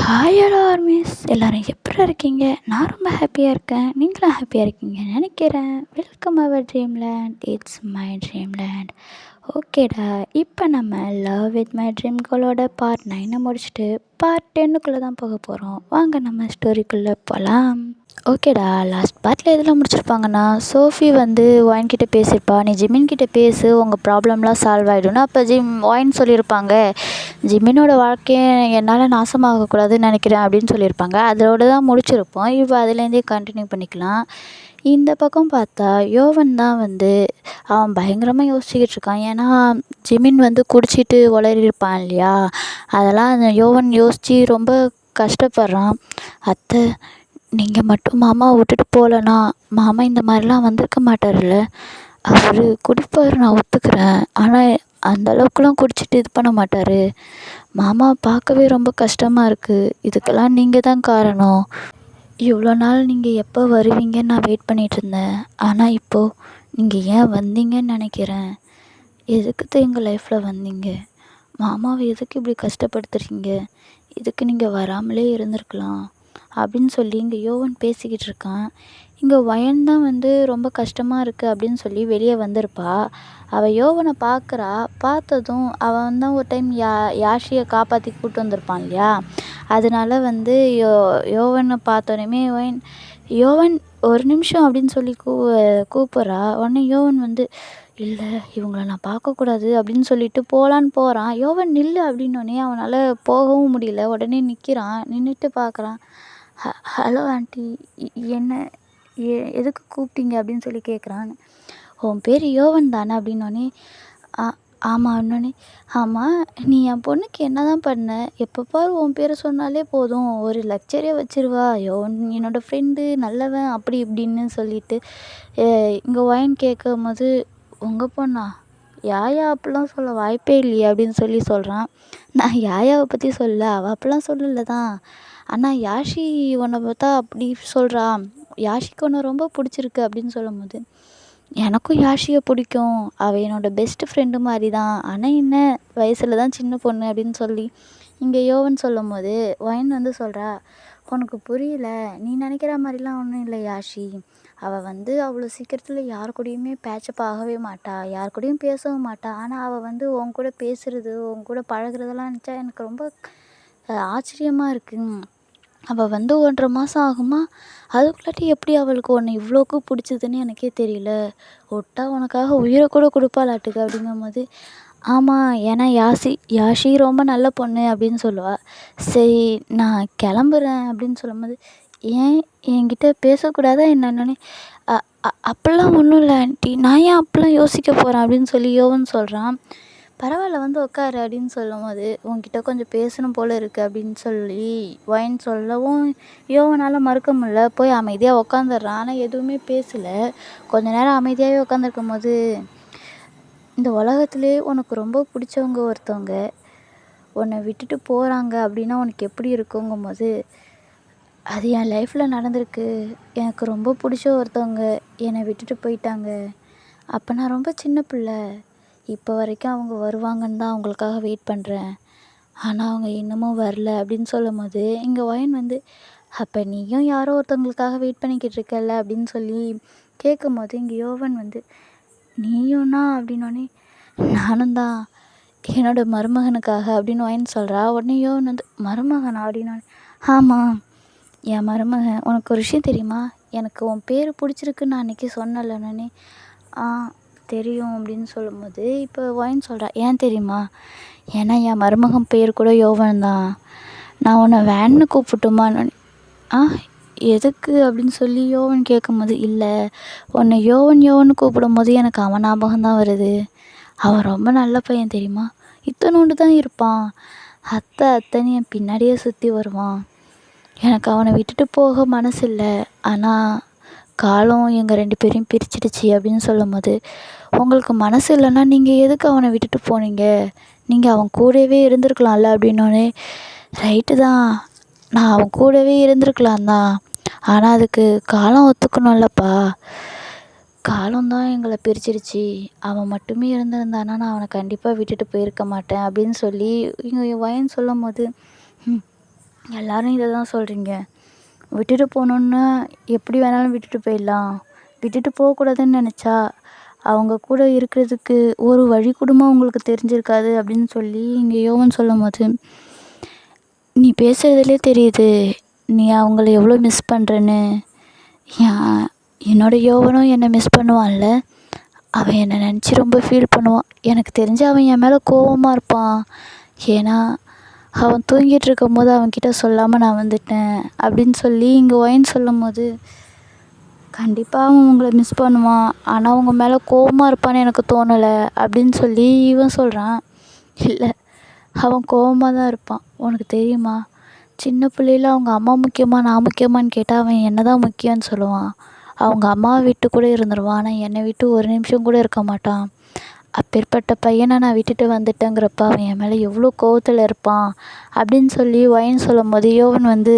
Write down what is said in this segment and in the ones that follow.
Hi hello armies எல்லோரும் எப்படி இருக்கீங்க? நான் ரொம்ப ஹாப்பியாக இருக்கேன். நீங்களும் ஹாப்பியாக இருக்கீங்கன்னு நினைக்கிறேன். Welcome our dream land. It's my dream land. ஓகேடா, இப்போ நம்ம லவ் வித் மை ட்ரீம் கேர்ளோட பார்ட் 9 முடிச்சுட்டு பார்ட் 10க்குள்ளே தான் போக போகிறோம். வாங்க நம்ம ஸ்டோரிக்குள்ளே போகலாம். ஓகேடா, லாஸ்ட் பார்ட்டில் எதில் முடிச்சிருப்பாங்கன்னா, சோஃபி வந்து ஒயின்கிட்ட பேசியிருப்பா, நீ ஜிமின்கிட்ட பேசு, உங்கள் ப்ராப்ளம்லாம் சால்வ் ஆகிடும்னு. அப்போ ஒயின் சொல்லியிருப்பாங்க, ஜிமினோட வாழ்க்கையை என்னால் நாசமாகக்கூடாதுன்னு நினைக்கிறேன் அப்படின்னு சொல்லியிருப்பாங்க. அதோட தான் முடிச்சிருப்போம். இப்போ அதுலேருந்தே கண்டினியூ பண்ணிக்கலாம். இந்த பக்கம் பார்த்தா யோவன் தான் வந்து அவன் பயங்கரமாக யோசிச்சுக்கிட்டு இருக்கான். ஏன்னா ஜிமின் வந்து குடிச்சிட்டு உளறியிருப்பான் இல்லையா, அதெல்லாம் அந்த யோவன் யோசித்து ரொம்ப கஷ்டப்படுறான். அத்தை, நீங்கள் மட்டும் மாமாவை விட்டுட்டு போகலன்னா மாமா இந்த மாதிரிலாம் வந்திருக்க மாட்டார்ல. அவர் குடிப்பார், நான் ஒத்துக்கிறேன். ஆனால் அந்த அளவுக்குலாம் குடிச்சிட்டு இது பண்ண மாட்டார். மாமாவை பார்க்கவே ரொம்ப கஷ்டமாக இருக்குது. இதுக்கெல்லாம் நீங்கள் தான் காரணம். இவ்வளோ நாள் நீங்கள் எப்போ வருவீங்கன்னு நான் வெயிட் பண்ணிகிட்ருந்தேன். ஆனால் இப்போது நீங்கள் ஏன் வந்தீங்கன்னு நினைக்கிறேன். எதுக்கு எங்கள் லைஃப்பில் வந்தீங்க? மாமாவை எதுக்கு இப்படி கஷ்டப்படுத்துறீங்க? இதுக்கு நீங்கள் வராமலே இருந்திருக்கலாம் அப்படின்னு சொல்லி இங்கே யோவன் பேசிக்கிட்டு இருக்கான். இங்கே வயன் தான் வந்து ரொம்ப கஷ்டமாக இருக்குது அப்படின்னு சொல்லி வெளியே வந்திருப்பா. அவள் யோவனை பார்க்குறா. பார்த்ததும் அவன் தான் ஒரு டைம் யாஷியை காப்பாற்றி கூப்பிட்டு வந்திருப்பான் இல்லையா, அதனால வந்து யோவனை பார்த்தோன்னே யோவன் ஒரு நிமிஷம் அப்படின்னு சொல்லி கூப்பிட்றா. உடனே யோவன் வந்து, இல்லை இவங்கள நான் பார்க்கக்கூடாது அப்படின்னு சொல்லிட்டு போகலான்னு போகிறான். யோவன் நில்லு அப்படின்னோடனே அவனால் போகவும் முடியல. உடனே நிற்கிறான். நின்றுட்டு பார்க்குறான். ஹலோ ஆண்டி, என்ன எதுக்கு கூப்பிட்டீங்க அப்படின்னு சொல்லி கேட்குறான். உன் பேர் யோவன் தானே அப்படின்னோடனே, ஆமாம் இன்னொன்னே, ஆமாம் நீ என் பொண்ணுக்கு என்ன தான் பண்ண? எப்போ பாரு உன் பேரை சொன்னாலே போதும், ஒரு லெக்சரே வச்சிருவா, யோவன் என்னோடய ஃப்ரெண்டு நல்லவன் அப்படி இப்படின்னு சொல்லிட்டு. இங்கே ஒயின் கேட்கும் போது, உங்கள் பொண்ணா? யாயா அப்படிலாம் சொல்ல வாய்ப்பே இல்லையே அப்படின்னு சொல்லி சொல்கிறான். நான் யாயாவை பற்றி சொல்ல, அவள் அப்படிலாம் சொல்லலை தான். ஆனால் யாஷி உன்னை பார்த்தா அப்படி சொல்கிறா, யாஷிக்கு உன்னை ரொம்ப பிடிச்சிருக்கு அப்படின்னு சொல்லும் போது, எனக்கும் யாஷியை பிடிக்கும், அவள் என்னோடய பெஸ்ட்டு ஃப்ரெண்டு மாதிரி தான். ஆனால் என்ன வயசில் தான் சின்ன பொண்ணு அப்படின்னு சொல்லி இங்கே யோவன் சொல்லும் போது ஒயின் வந்து சொல்கிறா, உனக்கு புரியல, நீ நினைக்கிற மாதிரிலாம் ஒன்றும் இல்லை யாஷி. அவள் வந்து அவ்வளோ சீக்கிரத்தில் யார் கூடயுமே பேச்சப் ஆகவே மாட்டா, யார் கூடயும் பேசவும் மாட்டா. ஆனால் அவள் வந்து உன் கூட பேசுகிறது, உன் கூட பழகுறதெல்லாம் நினச்சா எனக்கு ரொம்ப ஆச்சரியமாக இருக்குது. அவள் வந்து 1.5 மாதம் ஆகுமா, அதுக்குள்ளாட்டி எப்படி அவளுக்கு உன்னை இவ்வளோக்கு பிடிச்சதுன்னு எனக்கே தெரியல. விட்டா உனக்காக உயிரை கூட கொடுப்பாளாட்டுக்கு அப்படிங்கும்போது, ஆமாம் ஏன்னா யாஷி ரொம்ப நல்ல பொண்ணு அப்படின்னு சொல்லுவாள். சரி நான் கிளம்புறேன் அப்படின்னு சொல்லும்போது, ஏன் என்கிட்ட பேசக்கூடாதா என்னன்னே, அப்படிலாம் ஒன்றும் இல்லை ஆண்டி, நான் ஏன் அப்படிலாம் யோசிக்க போகிறேன் அப்படின்னு சொல்லி யோவன் சொல்கிறான். பரவாயில்ல வந்து உட்காரு அப்படின்னு சொல்லும் போது, உன்கிட்ட கொஞ்சம் பேசணும் போல் இருக்குது அப்படின்னு சொல்லி ஒயின் சொல்லவும் யோவனால் மறுக்க முடியல. போய் அமைதியாக உட்காந்துடுறான். ஆனால் எதுவுமே பேசலை. கொஞ்ச நேரம் அமைதியாகவே உட்காந்துருக்கும் போது, இந்த உலகத்திலே உனக்கு ரொம்ப பிடிச்சவங்க ஒருத்தவங்க உன்னை விட்டுட்டு போகிறாங்க அப்படின்னா உனக்கு எப்படி இருக்குங்கும் போது, அது என் லைஃப்பில் நடந்திருக்கு. எனக்கு ரொம்ப பிடிச்ச ஒருத்தவங்க என்னை விட்டுட்டு போயிட்டாங்க. அப்போ நான் ரொம்ப சின்ன பிள்ளை. இப்போ வரைக்கும் அவங்க வருவாங்கன்னு தான் அவங்களுக்காக வெயிட் பண்ணுறேன். ஆனால் அவங்க இன்னமும் வரல அப்படின்னு சொல்லும் போது இங்கே ஒயின் வந்து, அப்போ நீயும் யாரோ ஒருத்தவங்களுக்காக வெயிட் பண்ணிக்கிட்டு இருக்கல அப்படின்னு சொல்லி கேட்கும் போது இங்கே யோவன் வந்து, நீயும்னா அப்படின்னோடனே, நானும் தான் என்னோடய மருமகனுக்காக அப்படின்னு ஒயின் சொல்கிறா. உடனே யோவன் வந்து, மருமகனா அப்படின்னோடனே, ஆமாம் என் மருமகன். உனக்கு ஒரு விஷயம் தெரியுமா, எனக்கு உன் பேர் பிடிச்சிருக்குன்னு நான் அன்றைக்கி சொன்னலன்னே, தெரியும் அப்படின்னு சொல்லும்போது இப்போ ஒயின் சொல்கிறா, ஏன் தெரியுமா, ஏன்னா என் மருமகன் பேர் கூட யோவன் தான். நான் உன்னை வேன்னு கூப்பிட்டுமான்னு, எதுக்கு அப்படின்னு சொல்லி யோவன் கேட்கும்போது, இல்லை உன்னை யோவன் கூப்பிடும்போது எனக்கு அவன் ஞாபகம் தான் வருது. அவன் ரொம்ப நல்ல பையன் தெரியுமா, இத்தனோண்டு தான் இருப்பான், அத்தைன்னு என் பின்னாடியே சுற்றி வருவான். எனக்கு அவனை விட்டுட்டு போக மனசு இல்லை. ஆனால் காலம் எங்கள் 2 பேரையும் பிரிச்சிடுச்சு அப்படின்னு சொல்லும் போது, உங்களுக்கு மனசு இல்லைன்னா நீங்கள் எதுக்கு அவனை விட்டுட்டு போனீங்க, நீங்கள் அவன் கூடவே இருந்திருக்கலாம்ல அப்படின்னோடனே, ரைட்டு தான், நான் அவன் கூடவே இருந்திருக்கலாம் தான், ஆனால் அதுக்கு காலம் ஒத்துக்கணும்லப்பா, காலம்தான் எங்களை பிரிச்சிடுச்சு. அவன் மட்டுமே இருந்திருந்தானா நான் அவனை கண்டிப்பாக விட்டுட்டு போயிருக்க மாட்டேன் அப்படின்னு சொல்லி இங்கே ஒயின் சொல்லும் போது, எல்லாரும் இதை தான் சொல்கிறீங்க. விட்டுட்டு போகணுன்னா எப்படி வேணாலும் விட்டுட்டு போயிடலாம். விட்டுட்டு போகக்கூடாதுன்னு நினச்சா அவங்க கூட இருக்கிறதுக்கு ஒரு வழி கூடமா உங்களுக்கு தெரிஞ்சிருக்காது அப்படின்னு சொல்லி இங்கே யோவன் சொல்லும்போது, நீ பேசுகிறதுலே தெரியுது நீ அவங்கள எவ்வளோ மிஸ் பண்ணுறன்னு. என்னோட யோவனும் என்னை மிஸ் பண்ணுவான்ல, அவன் என்னை நினச்சி ரொம்ப ஃபீல் பண்ணுவான். எனக்கு தெரிஞ்சு அவன் என் மேலே கோவமாக இருப்பான். ஏன்னா அவன் தூங்கிட்டு இருக்கும்போது அவன்கிட்ட சொல்லாமல் நான் வந்துட்டேன் அப்படின்னு சொல்லி இங்கே ஒயின் சொல்லும்போது, கண்டிப்பாக அவன் உங்களை மிஸ் பண்ணுவான். ஆனால் உங்கள் மேலே கோவமாக இருப்பான்னு எனக்கு தோணலை அப்படின்னு சொல்லி இவன் சொல்கிறான். இல்லை, அவன் கோவமாக தான் இருப்பான். உனக்கு தெரியுமா, சின்ன பிள்ளையில அவங்க அம்மா முக்கியமா நான் முக்கியமான்னு கேட்டால் அவன் என்ன தான் முக்கியம்னு சொல்லுவான். அவங்க அம்மாவை விட்டு கூட இருந்துருவான், ஆனால் என்னை விட்டு ஒரு நிமிஷம் கூட இருக்க மாட்டான். அப்பேற்பட்ட பையனை நான் விட்டுட்டு வந்துட்டேங்கிறப்ப அவன் என் மேலே எவ்வளோ கோவத்தில் இருப்பான் அப்படின்னு சொல்லி ஒயின் சொல்லும்போது யோவன் வந்து,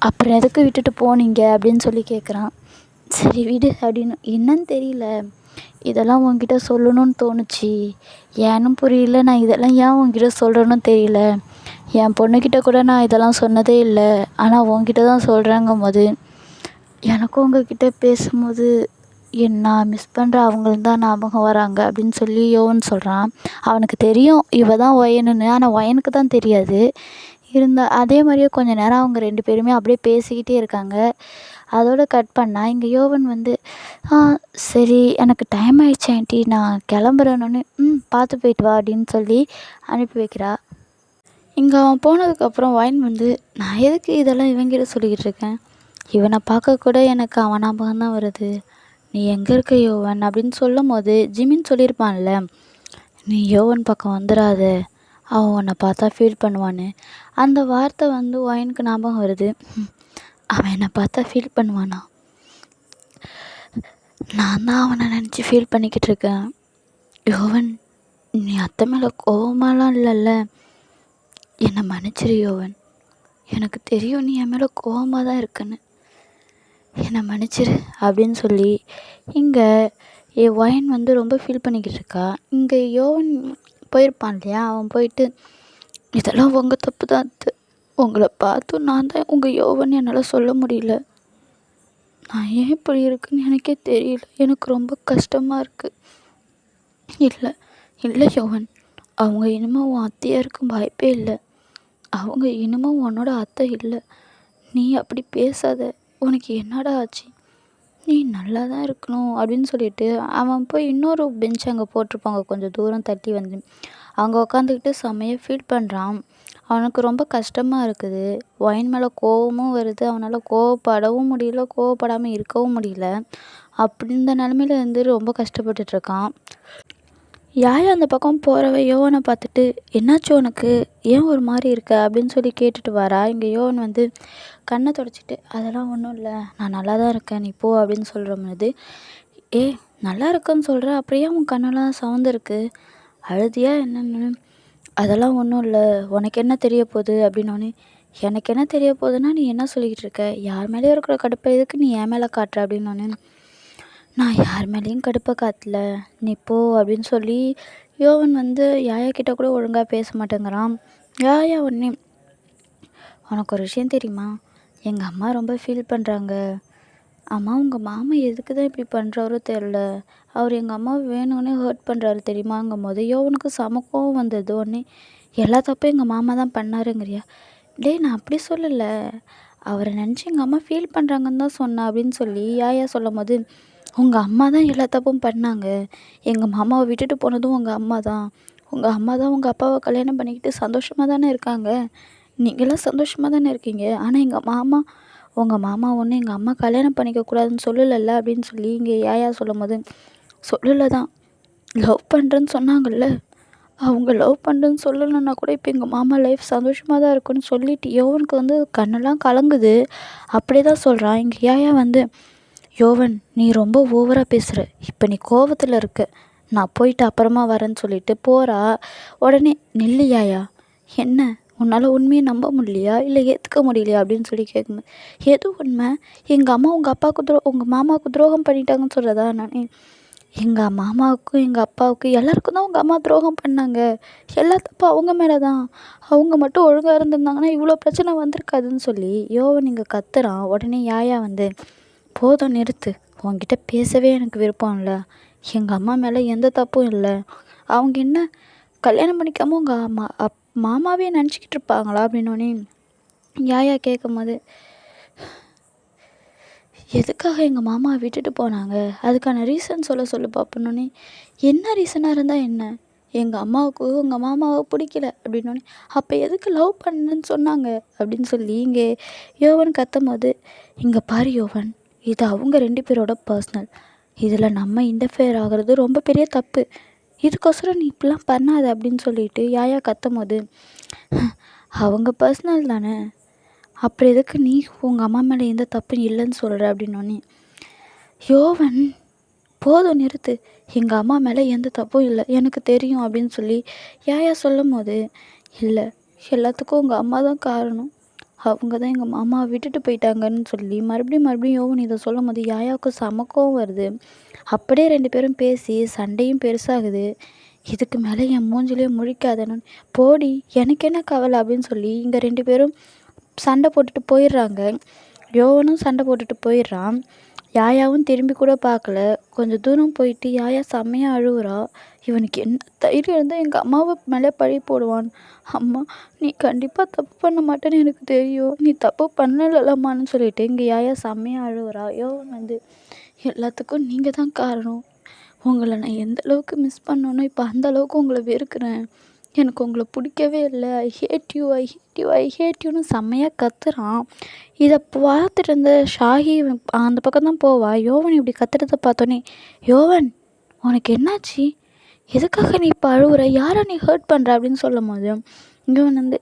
அப்புறம் எதுக்கு விட்டுட்டு போனீங்க அப்படின்னு சொல்லி கேட்குறான். சரி விடு அப்படின்னு. என்னன்னு தெரியல, இதெல்லாம் உன்கிட்ட சொல்லணும்னு தோணுச்சு. ஏன்னும் புரியல, நான் இதெல்லாம் ஏன் உன்கிட்ட சொல்கிறேன்னு தெரியல. என் பொண்ணுக்கிட்ட கூட நான் இதெல்லாம் சொன்னதே இல்லை, ஆனால் உன்கிட்ட தான் சொல்கிறேங்கும் போது எனக்கும் உங்ககிட்ட பேசும்போது நான் மிஸ் பண்ணுற அவங்களும் தான் ஞாபகம் வராங்க அப்படின்னு சொல்லி யோவன் சொல்கிறான். அவனுக்கு தெரியும் இவ தான் ஒயனுன்னு, ஆனால் ஒயனுக்கு தான் தெரியாது. அதே மாதிரியே கொஞ்ச நேரம் அவங்க 2 பேருமே அப்படியே பேசிக்கிட்டே இருக்காங்க. அதோட கட் பண்ணால் இங்கே யோவன் வந்து, சரி எனக்கு டைம் ஆயிடுச்சு ஆண்டி, நான் கிளம்புறேன்னு. பார்த்து போயிட்டு வா அப்படின்னு சொல்லி அனுப்பி வைக்கிறா. இங்கே அவன் போனதுக்கப்புறம் ஒயின் வந்து, நான் எதுக்கு இதெல்லாம் இவங்கிட்ட சொல்லிக்கிட்டு இருக்கேன், இவனை பார்க்க கூட எனக்கு அவன் ஞாபகம் தான் வருது. நீ எங்கே இருக்க யோவன் அப்படின்னு சொல்லும் போது ஜிமின் சொல்லியிருப்பான்ல, நீ யோவன் பக்கம் வந்துடாத, அவன் உன்னை பார்த்தா ஃபீல் பண்ணுவான்னு. அந்த வார்த்தை வந்து ஒயினுக்கு ஞாபகம் வருது. அவன் என்னை பார்த்தா ஃபீல் பண்ணுவானா? நான் தான் அவனை நினச்சி ஃபீல் பண்ணிக்கிட்டு இருக்கேன். யோவன், நீ அத்தை மேலே கோவமாலாம் இல்லைல்ல, என்னை மன்னிச்சிரு யோவன். எனக்கு தெரியும் நீ என் மேலே கோவமாக தான் இருக்குன்னு, என்னை மன்னிச்சிரு அப்படின்னு சொல்லி இங்கே ஒயின் வந்து ரொம்ப ஃபீல் பண்ணிக்கிட்டு இருக்கா. இங்கே யோவன் போயிருப்பான் இல்லையா, அவன் போயிட்டு, இதெல்லாம் உங்கள் தப்பு தான் அத்தை, உங்களை பார்த்தும் நான் தான் உங்கள் யோவன் என்னால் சொல்ல முடியல. நான் ஏன் இப்படி இருக்குன்னு எனக்கே தெரியல, எனக்கு ரொம்ப கஷ்டமாக இருக்குது. இல்லை இல்லை யோவன், அவங்க இனிமேல் உன் அத்தையாக இருக்கும் வாய்ப்பே இல்லை. அவங்க இனிமேல் உன்னோட அத்தை இல்லை. நீ அப்படி பேசாத, உனக்கு என்னடா ஆச்சு, நீ நல்லா தான் இருக்கணும் அப்படின்னு சொல்லிட்டு அவன் போய் இன்னொரு பெஞ்ச் அங்கே போட்டிருப்பாங்க கொஞ்சம் தூரம் தள்ளி வந்து அங்கே உட்காந்துக்கிட்டு செம்மையாக ஃபீல் பண்ணுறான். அவனுக்கு ரொம்ப கஷ்டமாக இருக்குது. ஒயின் மேலே கோவமும் வருது, அவனால் கோவப்படவும் முடியல, கோவப்படாமல் இருக்கவும் முடியல. அப்படி இந்த நிலமையில இருந்து ரொம்ப கஷ்டப்பட்டுட்ருக்கான். யாயா அந்த பக்கம் போகிறவ யோவனை பார்த்துட்டு, என்னாச்சு உனக்கு, ஏன் ஒரு மாதிரி இருக்க அப்படின்னு சொல்லி கேட்டுட்டு வரா. இங்கே யோவன் வந்து கண்ணை தொடச்சிட்டு, அதெல்லாம் ஒன்றும் இல்லை, நான் நல்லா தான் இருக்கேன், நீ போ அப்படின்னு சொல்கிற போது, நல்லா இருக்கேன்னு சொல்கிற, அப்படியே உன் கண்ணெல்லாம் சவந்திருக்கு, அழுதியா என்னன்னு? அதெல்லாம் ஒன்றும் இல்லை, உனக்கு என்ன தெரிய போகுது அப்படின்னோடனே, எனக்கு என்ன தெரிய போகுதுன்னா நீ என்ன சொல்லிக்கிட்டு இருக்க, யார் மேலேயும் இருக்கிற கடுப்பை எதுக்கு நீ என் மேலே காட்டுற அப்படின்னோடனே, நான் யார் மேலேயும் கடுப்பை காட்டல, நீ போ அப்படின்னு சொல்லி யோவன் வந்து யாயா கிட்ட கூட ஒழுங்காக பேச மாட்டேங்கிறான். யாயா உடனே, உனக்கு ஒரு விஷயம் தெரியுமா, எங்கள் அம்மா ரொம்ப ஃபீல் பண்ணுறாங்க. அம்மா, உங்கள் மாமா எதுக்கு தான் இப்படி பண்ணுறாரோ தெரில, அவர் எங்கள் அம்மாவை வேணும்னே ஹர்ட் பண்ணுறாரு தெரியுமாங்கும் போது யோவனுக்கு சமக்கவும் வந்தது. உடனே எல்லா தப்பும் எங்கள் மாமா தான் பண்ணாருங்கிறியா? நான் அப்படி சொல்லலை, அவரை நினச்சி எங்கள் அம்மா ஃபீல் பண்ணுறாங்கன்னு தான் சொன்னேன் அப்படின்னு சொல்லி யாயா சொல்லும் போது, உங்கள் அம்மா தான் எல்லா தப்பும் பண்ணாங்க, எங்கள் மாமாவை விட்டுட்டு போனதும் உங்கள் அம்மா தான், உங்கள் அம்மா தான் உங்கள் அப்பாவை கல்யாணம் பண்ணிக்கிட்டு சந்தோஷமாக தானே இருக்காங்க, நீங்களாம் சந்தோஷமாக தானே இருக்கீங்க, ஆனால் உங்கள் மாமா ஒன்று எங்கள் அம்மா கல்யாணம் பண்ணிக்கக்கூடாதுன்னு சொல்லலைல்ல அப்படின்னு சொல்லி இங்கே யாயா சொல்லும் போது, சொல்லலை தான், லவ் பண்ணுறேன்னு சொன்னாங்கல்ல, அவங்க லவ் பண்ணுறேன்னு சொல்லலைன்னா கூட இப்போ எங்கள் மாமா லைஃப் சந்தோஷமாக தான் இருக்குன்னு சொல்லிட்டு யோவனுக்கு வந்து கண்ணெல்லாம் கலங்குது. அப்படியே தான் சொல்கிறான். இங்கே யாயா வந்து, யோவன் நீ ரொம்ப ஓவராக பேசுகிற, இப்போ நீ கோவத்தில் இருக்க, நான் போயிட்டு அப்புறமா வரேன்னு சொல்லிட்டு போகிறா. உடனே நில்லு யாயா, என்ன உன்னால் உண்மையை நம்ப முடியலையா, இல்லை ஏற்றுக்க முடியலையா அப்படின்னு சொல்லி கேட்கும்போது, எது உண்மை, எங்கள் அம்மா உங்கள் அப்பாவுக்கு உங்கள் மாமாவுக்கு துரோகம் பண்ணிட்டாங்கன்னு சொல்கிறதா? நான் எங்கள் மாமாவுக்கும் எங்கள் அப்பாவுக்கும் எல்லாருக்கும் தான் உங்கள் அம்மா துரோகம் பண்ணாங்க. எல்லா தப்பும் அவங்க மேலே தான். அவங்க மட்டும் ஒழுங்காக இருந்திருந்தாங்கன்னா இவ்வளோ பிரச்சனை வந்திருக்காதுன்னு சொல்லி யோவன் இங்கே கத்துறான். உடனே யாயா வந்து, போதும் நிறுத்து, உன்கிட்ட பேசவே எனக்கு விருப்பம் இல்லை. எங்கள் அம்மா மேலே எந்த தப்பும் இல்லை. அவங்க என்ன கல்யாணம் பண்ணிக்காமல் உங்கள் மாமாவே நினச்சிக்கிட்டு இருப்பாங்களா அப்படின்னோடனே யாயா கேட்கும்போது, எதுக்காக எங்கள் மாமாவை விட்டுட்டு போனாங்க, அதுக்கான ரீசன் சொல்ல பார்ப்போன்னே, என்ன ரீசனாக இருந்தால் என்ன, எங்கள் அம்மாவுக்கு உங்கள் மாமாவை பிடிக்கல அப்படின்னோடனே, அப்போ எதுக்கு லவ் பண்ணுன்னு சொன்னாங்க அப்படின்னு சொல்லி இங்கே யோவன் கத்தும்போது, இங்கே பாரு யோவன், இது அவங்க 2 பேரோட பர்சனல். இதில் நம்ம இன்டர்ஃபியர் ஆகிறது ரொம்ப பெரிய தப்பு. இதுக்கோசரம் நீ இப்படிலாம் பண்ணாத அப்படின்னு சொல்லிட்டு யாயா கத்தும்போது, அவங்க பர்சனல் தானே, அப்புறம் எதுக்கு நீ உங்கள் அம்மா மேலே எந்த தப்பும் இல்லைன்னு சொல்கிற அப்படின்னோடனே யோவன், போதும் நிறுத்து, எங்கள் அம்மா மேலே எந்த தப்பும் இல்லை, எனக்கு தெரியும் அப்படின்னு சொல்லி யாயா சொல்லும் போது, இல்லை எல்லாத்துக்கும் உங்கள் அம்மா தான் காரணம், அவங்க தான் எங்கள் மாமாவை விட்டுட்டு போயிட்டாங்கன்னு சொல்லி மறுபடியும் யோவன் இதை சொல்லும் போது யாயாவுக்கு சமக்கவும் வருது. அப்படியே 2 பேரும் பேசி சண்டையும் பெருசாகுது. இதுக்கு மேலே என் மூஞ்சிலே முழிக்காதன்னு, போடி எனக்கு என்ன கவலை அப்படின்னு சொல்லி இங்கே 2 பேரும் சண்டை போட்டுட்டு போயிடுறாங்க. யோவனும் சண்டை போட்டுட்டு போயிடுறான். யாயாவும் திரும்பி கூட பார்க்கல. கொஞ்சம் தூரம் போயிட்டு யாயா செம்மையாக அழுவுறா. இவனுக்கு என்ன தைரியம் இருந்தால் எங்கள் அம்மாவை மேலே பழி போடுவான். அம்மா, நீ கண்டிப்பாக தப்பு பண்ண மாட்டேன்னு எனக்கு தெரியும், நீ தப்பு பண்ணலம்மான்னு சொல்லிட்டு இங்கே யாயா செம்மையாக அழுவுறா. யோவன் வந்து, எல்லாத்துக்கும் நீங்கள் தான் காரணம், உங்களை நான் எந்த அளவுக்கு மிஸ் பண்ணனோ இப்போ அந்த அளவுக்கு உங்களை வெறுக்கிறேன், எனக்கு உங்களை பிடிக்கவே இல்லை, I hate you, I hate you, I hate யூன்னு செம்மையாக கத்துறான். இதை பார்த்துட்டு இருந்த ஷாஹி அந்த பக்கம் தான் போவா. யோவன் இப்படி கத்துறதை பார்த்தோன்னே, யோவன் உனக்கு என்னாச்சு, எதுக்காக நீ இப்போ அழுவுற, யாரை நீ ஹர்ட் பண்ணுற அப்படின்னு சொல்லும் போது யோவன் வந்து,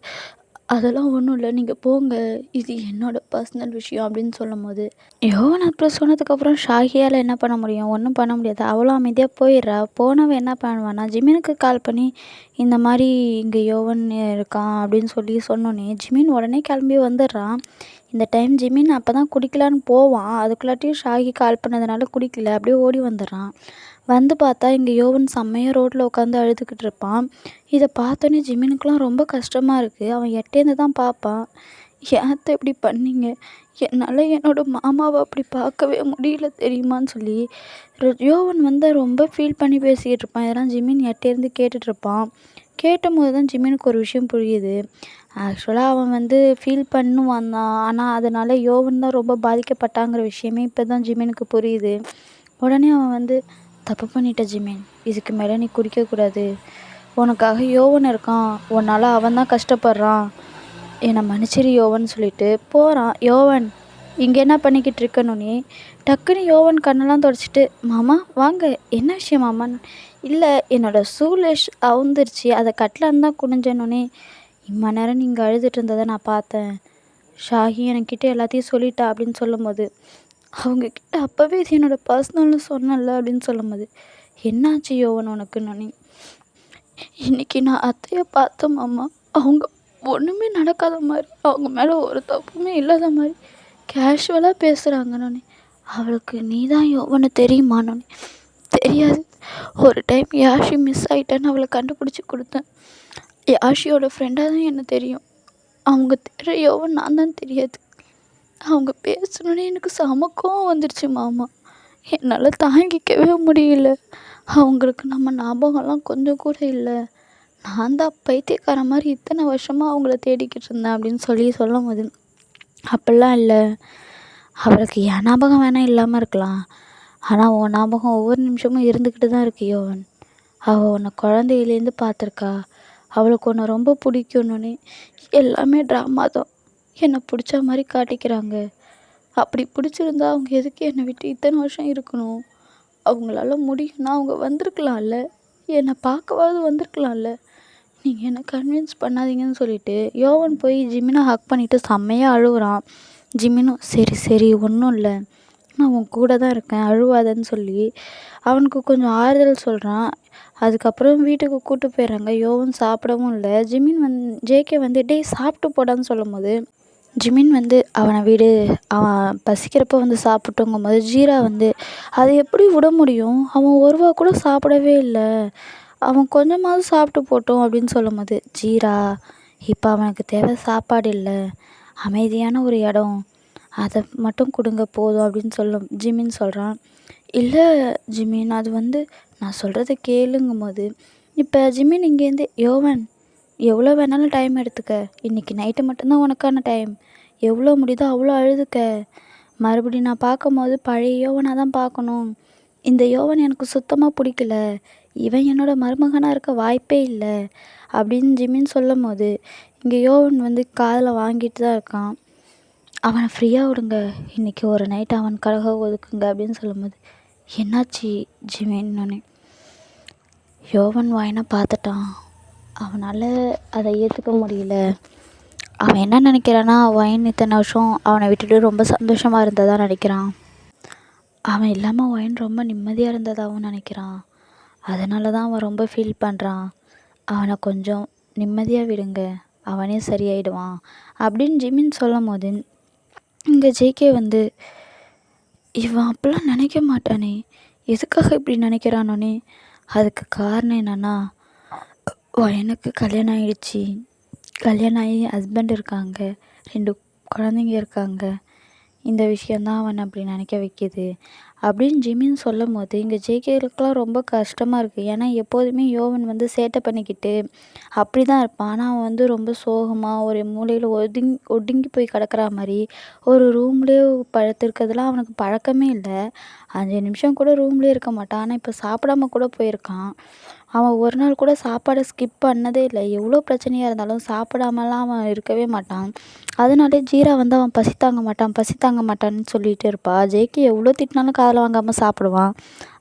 அதெல்லாம் ஒன்றும் இல்லை, நீங்கள் போங்க, இது என்னோடய பர்சனல் விஷயம் அப்படின்னு சொல்லும் போது யோவன் அப்புறம் சொன்னதுக்கப்புறம் ஷாஹியால் என்ன பண்ண முடியும், ஒன்றும் பண்ண முடியாது. அவ்வளோ அமைதியாக போயிடுறா. போனவன் என்ன பண்ணுவான்னா ஜிமினுக்கு கால் பண்ணி இந்த மாதிரி இங்கே யோவன் இருக்கான் அப்படின்னு சொல்லி சொன்னோன்னே ஜிமின் உடனே கிளம்பி வந்துடுறான். இந்த டைம் ஜிமின் அப்போ தான் குடிக்கலான்னு போவான். அதுக்குள்ளாட்டியும் ஷாஹி கால் பண்ணதுனால குடிக்கல, அப்படியே ஓடி வந்துடுறான். வந்து பார்த்தா இங்கே யோவன் செம்மையாக ரோட்டில் உட்காந்து அழுதுகிட்டு இருப்பான். இதை பார்த்தோன்னே ஜிமினுக்குலாம் ரொம்ப கஷ்டமாக இருக்குது. அவன் எட்டேருந்து தான் பார்ப்பான். ஏத்த இப்படி பண்ணீங்க, என்னால் என்னோடய மாமாவை அப்படி பார்க்கவே முடியல தெரியுமான்னு சொல்லி யோவன் வந்து ரொம்ப ஃபீல் பண்ணி பேசிக்கிட்டு இருப்பான். இதெல்லாம் ஜிமின் எட்டேருந்து கேட்டுட்ருப்பான். கேட்டபோது தான் ஜிமினுக்கு ஒரு விஷயம் புரியுது. ஆக்சுவலாக அவன் வந்து ஃபீல் பண்ணுவான் தான், ஆனால் அதனால் யோவன் தான் ரொம்ப பாதிக்கப்பட்டாங்கிற விஷயமே இப்போ தான் ஜிமினுக்கு புரியுது. உடனே அவன் வந்து, தப்பு பண்ணிட்ட ஜிமின், இதுக்கு மேலே நீ குடிக்கக்கூடாது, உனக்காக யோவன் இருக்கான், உன்னால் அவன் தான் கஷ்டப்படுறான், என்னை மன்னிச்சிரு யோவன் சொல்லிட்டு போகிறான். யோவன் இங்கே என்ன பண்ணிக்கிட்டு இருக்கணுன்னே டக்குன்னு யோவன் கண்ணெல்லாம் தொடச்சிட்டு, மாமா வாங்க, என்ன விஷயம் மாமான்னு. இல்லை, என்னோடய ஷூலேஷ் அவுந்துருச்சு, அதை கட்டலான்னு தான் குனிஞ்சனோடனே, இம்மா நேரம் நீங்கள் அழுதுட்டு இருந்ததை நான் பார்த்தேன், ஷாஹி என்கிட்ட எல்லாத்தையும் சொல்லிட்டா அப்படின்னு சொல்லும்போது, அவங்கக்கிட்ட அப்போவே இது என்னோடய பர்சனல்னு சொன்னல அப்படின்னு சொல்லும்போது, என்னாச்சு யோவன் உனக்குன்னு. இன்றைக்கி நான் அத்தையை பார்த்தேன் மாமா, அவங்க ஒன்றுமே நடக்காத மாதிரி, அவங்க மேலே ஒரு தப்புமே இல்லாத மாதிரி கேஷுவலாக பேசுகிறாங்கன்னொன்னே, அவளுக்கு நீ தான் யோவனை தெரியுமான்னொன்னே, தெரியாது, ஒரு டைம் யாஷி மிஸ் ஆகிட்டேன்னு அவளை கண்டுபிடிச்சி கொடுத்தேன், யாஷியோட ஃப்ரெண்டாக தான் என்ன தெரியும், அவங்க தேடுற யோவன் நான் தான் தெரியாது. அவங்க பேசணுன்னே எனக்கு சமக்கம் வந்துடுச்சு மாமா, என்னால் தாங்கிக்கவே முடியல, அவங்களுக்கு நம்ம ஞாபகம்லாம் கொஞ்சம் கூட இல்லை, நான் தான் பைத்தியக்கார மாதிரி இத்தனை வருஷமாக அவங்கள தேடிக்கிட்டு இருந்தேன் அப்படின்னு சொல்லி சொல்லும் போது, அப்படிலாம் இல்லை, அவளுக்கு என் ஞாபகம் வேணால் இல்லாமல் இருக்கலாம், ஆனால் உன் ஞாபகம் ஒவ்வொரு நிமிஷமும் இருந்துக்கிட்டு தான் இருக்கு யோவன், அவள் உன்னை குழந்தையிலேருந்து பார்த்துருக்கா, அவளுக்கு உன்னை ரொம்ப பிடிக்கணுன்னே, எல்லாமே ட்ராமா தான், என்னை பிடிச்ச மாதிரி காட்டிக்கிறாங்க, அப்படி பிடிச்சிருந்தா அவங்க எதுக்கு என்னை விட்டு இத்தனை வருஷம் இருக்கணும், அவங்களால முடியும்னா அவங்க வந்திருக்கலாம்ல, என்னை பார்க்கவாவது வந்திருக்கலாம்ல, நீங்கள் என்னை கன்வின்ஸ் பண்ணாதீங்கன்னு சொல்லிட்டு யோவன் போய் ஜிமினை ஹக் பண்ணிவிட்டு செம்மையாக அழுகுறான். ஜிமினும் சரி சரி ஒன்றும் இல்லை, நான் உன் கூட தான் இருக்கேன், அழுவாதன்னு சொல்லி அவனுக்கு கொஞ்சம் ஆறுதல் சொல்கிறான். அதுக்கப்புறம் வீட்டுக்கு கூப்பிட்டு போயிடுறாங்க. யோவன் சாப்பிடவும் இல்லை. ஜிமின் ஜேகே வந்து டேய் சாப்பிட்டு போடான்னு சொல்லும் போது, ஜிமின் வந்து அவனை விடு, அவன் பசிக்கிறப்போ வந்து சாப்பிட்டுங்கும்போது ஜீரா வந்து அதை எப்படி விட முடியும், அவன் ஒரு கூட சாப்பிடவே இல்லை, அவன் கொஞ்சமாவது சாப்பிட்டு போட்டோம் அப்படின்னு சொல்லும்போது, ஜீரா இப்போ அவனுக்கு தேவை சாப்பாடு இல்லை, அமைதியான ஒரு இடம், அதை மட்டும் கொடுங்க போதும் அப்படின்னு ஜிமின் சொல்கிறான். இல்லை ஜிமின், அது வந்து நான் சொல்கிறத கேளுங்கும்போது, இப்போ ஜிமின் இங்கேருந்து யோவன் எவ்வளோ வேணாலும் டைம் எடுத்துக்க, இன்றைக்கி நைட்டு மட்டும்தான் உனக்கான டைம், எவ்வளோ முடியுதோ அவ்வளோ அழுதுக்க, மறுபடியும் நான் பார்க்கும்போது பழைய யோவனாக தான் பார்க்கணும், இந்த யோவன் எனக்கு சுத்தமாக பிடிக்கல, இவன் என்னோட மருமகனாக இருக்க வாய்ப்பே இல்லை அப்படின்னு ஜிமின் சொல்லும் போது, இங்கே யோவன் வந்து காதில் வாங்கிட்டு தான் இருக்கான். அவனை ஃப்ரீயாக விடுங்க, இன்றைக்கி ஒரு நைட் அவனுக்காக ஒதுக்குங்க அப்படின்னு சொல்லும்போது, என்னாச்சு ஜிமின்னொன்னே யோவன் வாயினை பார்த்துட்டான். அவனால் அதை ஏற்றுக்க முடியல. அவன் என்ன நினைக்கிறான்னா, ஒயின் இத்தனை வருஷம் அவனை விட்டுட்டு ரொம்ப சந்தோஷமாக இருந்ததாக நினைக்கிறான். அவன் இல்லாமல் ஒயின் ரொம்ப நிம்மதியாக இருந்ததாகவும் நினைக்கிறான். அதனால தான் அவன் ரொம்ப ஃபீல் பண்ணுறான். அவனை கொஞ்சம் நிம்மதியாக விடுங்க, அவனே சரியாயிடுவான் அப்படின்னு ஜிமின் சொல்லும் போது, இங்கே ஜேகே வந்து இவன் அப்படிலாம் நினைக்க மாட்டானே, எதுக்காக இப்படி நினைக்கிறானோனே, அதுக்கு காரணம் என்னென்னா, எனக்கு கல்யாணம் ஆகிடுச்சி, கல்யாணம் ஆகி ஹஸ்பண்ட் இருக்காங்க, 2 குழந்தைங்க இருக்காங்க, இந்த விஷயந்தான் அவனை அப்படி நினைக்க வைக்கிது அப்படின்னு ஜிமின் சொல்லும் போது, இங்கே ஜேகேலுக்குலாம் ரொம்ப கஷ்டமாக இருக்குது. ஏன்னா எப்போதுமே யோவன் வந்து சேட்டை பண்ணிக்கிட்டு அப்படி தான் இருப்பான். ஆனால் அவன் வந்து ரொம்ப சோகமாக ஒரு மூலையில் ஒடுங்கி போய் கிடக்குற மாதிரி ஒரு ரூம்லேயே படுத்துருக்கிறதுலாம் அவனுக்கு பழக்கமே இல்லை. 5 நிமிஷம் கூட ரூம்லேயே இருக்க மாட்டான். ஆனால் இப்போ சாப்பிடாம கூட போயிருக்கான். அவன் ஒரு நாள் கூட சாப்பாடை ஸ்கிப் பண்ணதே இல்லை. எவ்வளோ பிரச்சனையாக இருந்தாலும் சாப்பிடாமலாம் அவன் இருக்கவே மாட்டான். அதனாலே ஜீரா வந்து அவன் பசி தாங்க மாட்டான்னு சொல்லிகிட்டே இருப்பாள். ஜேகே எவ்வளோ திட்டினாலும் காதில் வாங்காமல் சாப்பிடுவான்.